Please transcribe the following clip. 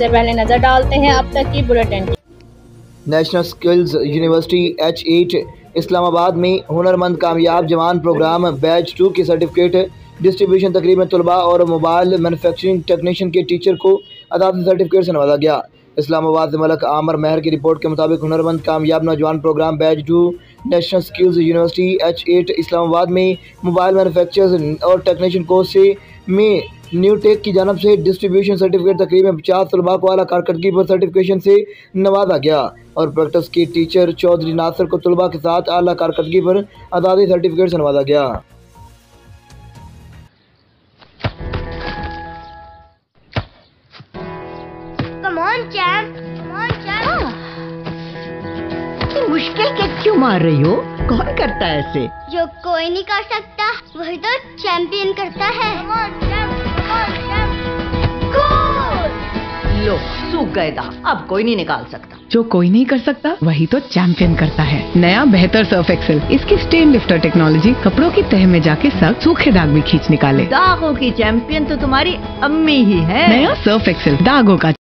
सबसे पहले नजर डालते हैं अब तक की bulletin. National skills university H8 Islamabad में हुनरमंद कामयाब जवान प्रोग्राम बैच 2 की सर्टिफिकेट डिस्ट्रीब्यूशन तकरीब में तलबा और मोबाइल मैन्युफैक्चरिंग टेक्नीशियन के टीचर को अदालती सर्टिफिकेट से नवाजा गया। इस्लामाबाद से मलक आमर महर की रिपोर्ट के मुताबिक हुनरमंद कामयाब नौजवान programme batch 2 national skills university H8 Islamabad में मोबाइल मैन्युफैक्चरर्स और टेक्नीशियन कोर्स में न्यू टेक की जानब से डिस्ट्रीब्यूशन सर्टिफिकेट तकरीब में 50 तलबा को आला कारकर्दगी पर सर्टिफिकेशन से नवाजा गया और प्रैक्टिस के टीचर चौधरी नासिर को तलबा के साथ आला कारकर्दगी पर अदालती सर्टिफिकेट से नवाजा गया। मुश्किल केक क्यों मार रही हो? कौन करता है ऐसे? जो कोई नहीं कर सकता वही तो चैंपियन करता है। लो सूख गए दाग, अब कोई नहीं निकाल सकता। जो कोई नहीं कर सकता वही तो चैंपियन करता है। नया बेहतर सर्फ एक्सेल, इसकी स्टेन लिफ्टर टेक्नोलॉजी कपड़ों की तह में जाके सख्त सूखे दाग भी खींच निकाले। दागों की चैंपियन तो तुम्हारी अम्मी ही है। नया सर्फ एक्सेल, दागों का